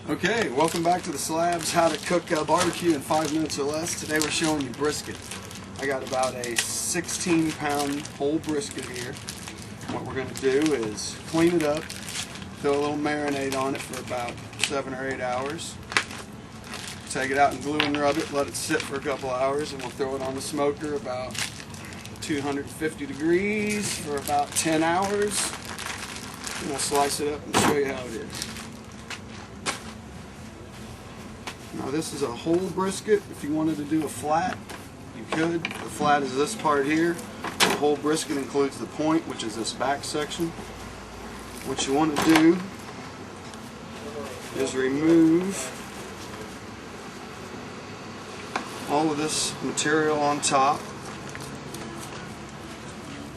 Okay, welcome back to the Slabs, how to cook barbecue in 5 minutes or less. Today we're showing you brisket. I got about a 16-pound whole brisket here. What we're going to do is clean it up, throw a little marinade on it for about 7 or 8 hours. Take it out and glue and rub it, let it sit for a couple hours, and we'll throw it on the smoker about 250 degrees for about 10 hours. And we'll slice it up and show you how it is. Now this is a whole brisket. If you wanted to do a flat, you could. The flat is this part here. The whole brisket includes the point, which is this back section. What you want to do is remove all of this material on top,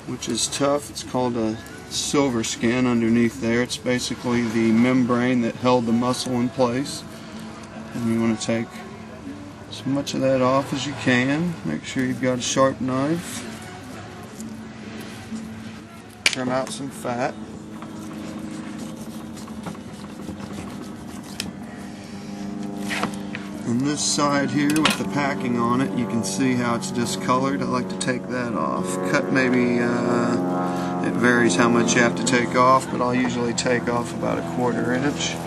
which is tough. It's called a silver skin underneath there. It's basically the membrane that held the muscle in place. And you want to take as much of that off as you can. Make sure you've got a sharp knife. Trim out some fat. On this side here with the packing on it, you can see how it's discolored. I like to take that off. Cut maybe, it varies how much you have to take off, but I'll usually take off about 1/4 inch.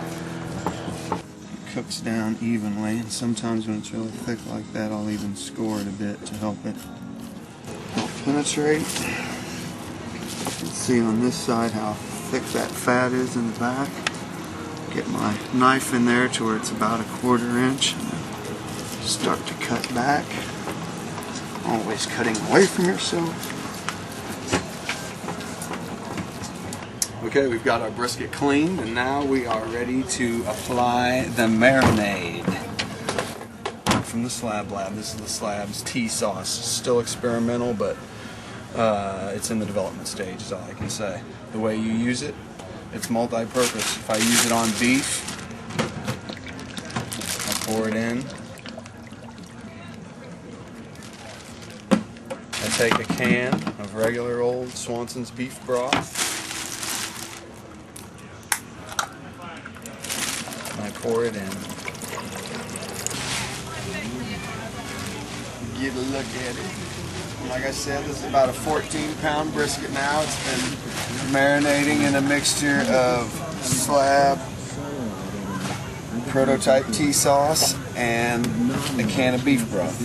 Cooks down evenly, and sometimes when it's really thick like that, I'll even score it a bit to help it penetrate. You can see on this side how thick that fat is in the back. Get my knife in there to where it's about 1/4 inch. Start to cut back. Always cutting away from yourself. Okay, we've got our brisket cleaned, and now we are ready to apply the marinade. From the Slab Lab, this is the Slab's tea sauce. Still experimental, but it's in the development stage is all I can say. The way you use it, it's multi-purpose. If I use it on beef, I pour it in. I take a can of regular old Swanson's beef broth. I pour it in. Get a look at it. And like I said, this is about a 14-pound brisket now. It's been marinating in a mixture of Slab prototype tea sauce and a can of beef broth.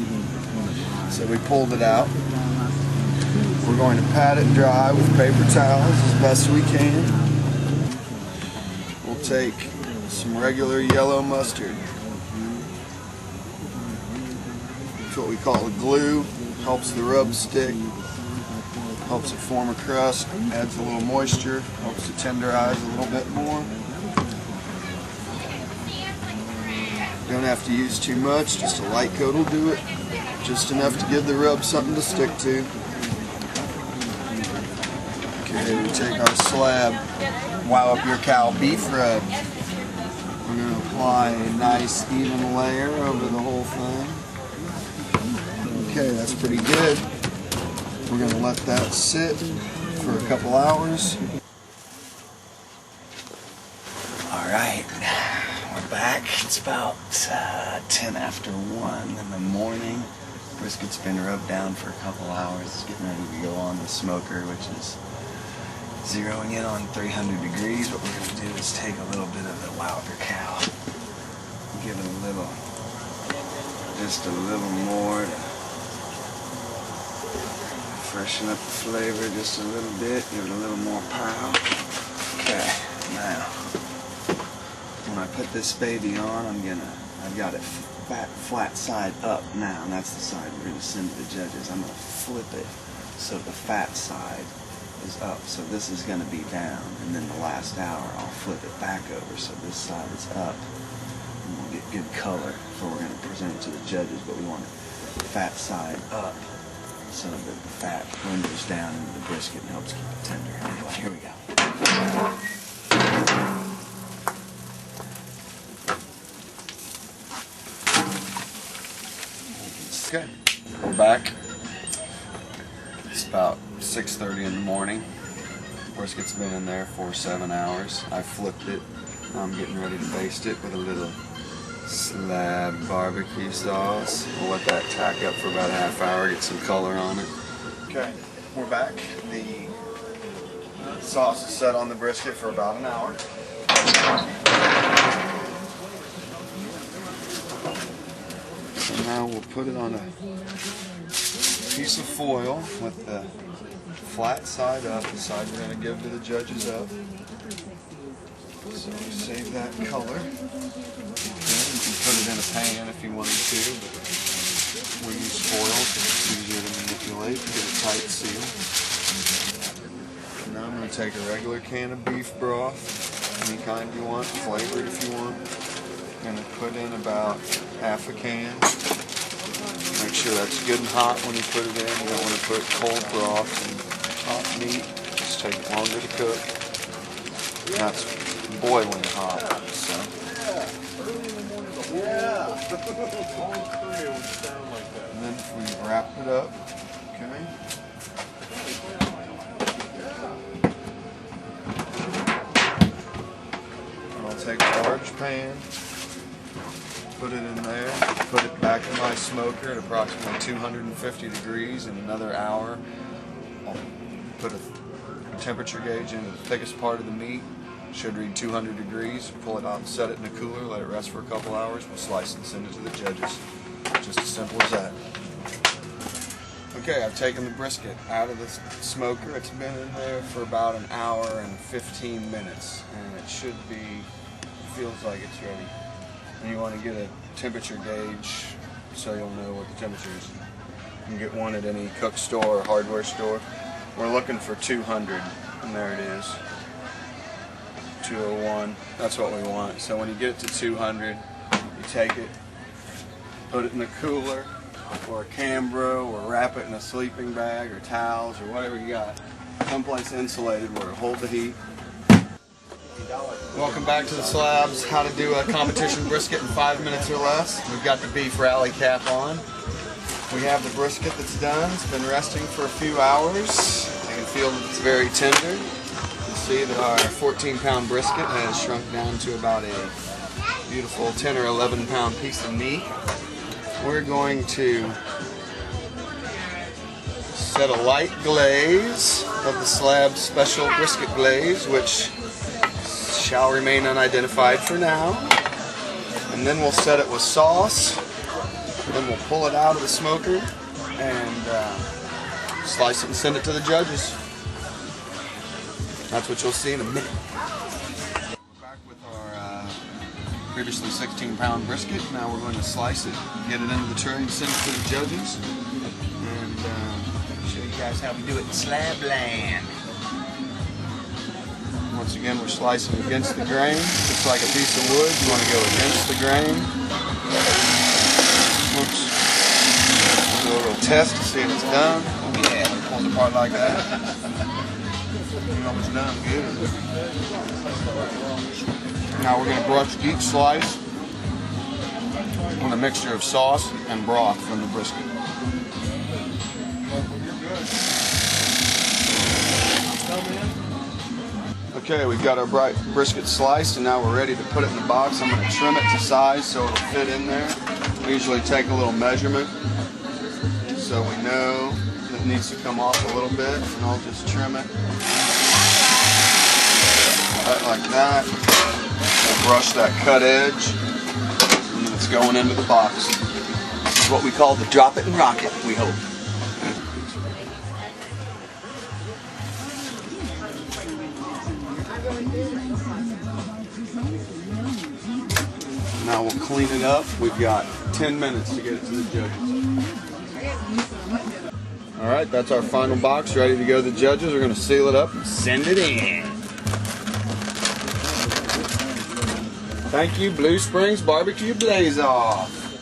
So we pulled it out. We're going to pat it dry with paper towels as best we can. We'll take some regular yellow mustard. It's what we call a glue. Helps the rub stick. Helps it form a crust. Adds a little moisture. Helps it tenderize a little bit more. Don't have to use too much. Just a light coat will do it. Just enough to give the rub something to stick to. Okay, we take our Slab Wow Up Your Cow beef rub. We're going to apply a nice even layer over the whole thing. Okay, that's pretty good. We're going to let that sit for a couple hours. Alright, we're back. It's about 10 after 1 in the morning. Brisket's been rubbed down for a couple hours. It's getting ready to go on the smoker, which is zeroing in on 300 degrees. What we're going to do is take a little bit of the Wow Up Your Cow, give it a little, just a little more to freshen up the flavor just a little bit, give it a little more power. Okay, now when I put this baby on, I've got it flat side up now, and that's the side we're going to send to the judges. I'm going to flip it so the fat side is up, so this is going to be down, and then the last hour I'll flip it back over so this side is up, and we'll get good color before we're going to present it to the judges. But we want it fat side up so that the fat renders down into the brisket and helps keep it tender. Anyway, here we go. Okay, we're back. It's about 6:30 in the morning. Brisket's been in there for 7 hours. I flipped it Now I'm getting ready to baste it with a little slab barbecue sauce. We'll let that tack up for about a half hour, get some color on it. Okay, we're back. The sauce is set on the brisket for about an hour. So now we'll put it on a piece of foil with the flat side up, the side we're going to give to the judges up. So we save that color. Okay, you can put it in a pan if you wanted to, but we use foil because it's easier to manipulate to get a tight seal. Now I'm going to take a regular can of beef broth, any kind you want, flavored if you want. I'm going to put in about half a can. Make sure that's good and hot when you put it in. You don't want to put cold broth and hot meat. Just take it longer to cook. That's boiling hot. So. And then if we wrap it up, okay. I'll take a large pan, put it in there, put it back in my smoker at approximately 250 degrees in another hour. I'll put a temperature gauge into the thickest part of the meat. Should read 200 degrees. Pull it out and set it in a cooler, let it rest for a couple hours. We'll slice it and send it to the judges. Just as simple as that. Okay, I've taken the brisket out of the smoker. It's been in there for about an hour and 15 minutes, and it should be, feels like it's ready. And you want to get a temperature gauge so you'll know what the temperature is. You can get one at any cook store or hardware store. We're looking for 200, and there it is. 201, that's what we want. So when you get it to 200, you take it, put it in a cooler or a Cambro, or wrap it in a sleeping bag or towels or whatever you got. Someplace insulated where it'll hold the heat. Welcome back to the Slabs. How to do a competition brisket in 5 minutes or less. We've got the beef rally cap on. We have the brisket that's done. It's been resting for a few hours. You can feel that it's very tender. You see that our 14-pound brisket has shrunk down to about a beautiful 10 or 11-pound piece of meat. We're going to set a light glaze of the Slab Special Brisket Glaze, which shall remain unidentified for now. And then we'll set it with sauce. Then we'll pull it out of the smoker and slice it and send it to the judges. That's what you'll see in a minute. Back with our previously 16-pound brisket. Now we're going to slice it, get it into the tray, and send it to the judges. And show you guys how we do it in Slabland. Once again, we're slicing against the grain. Just like a piece of wood, you want to go against the grain. Oops. We'll do a little test to see if it's done. Oh yeah, it pulls apart like that. You know it's done good. Now we're going to brush each slice with a mixture of sauce and broth from the brisket. Okay, we've got our brisket sliced, and now we're ready to put it in the box. I'm going to trim it to size so it'll fit in there. We usually take a little measurement so we know that it needs to come off a little bit, and I'll just trim it right like that. We'll brush that cut edge, and then it's going into the box. This is what we call the drop it and rock it, we hope. Now we'll clean it up. We've got 10 minutes to get it to the judges. Alright, that's our final box ready to go to the judges. We're going to seal it up and send it in. Thank you, Blue Springs Barbecue Blaze Off.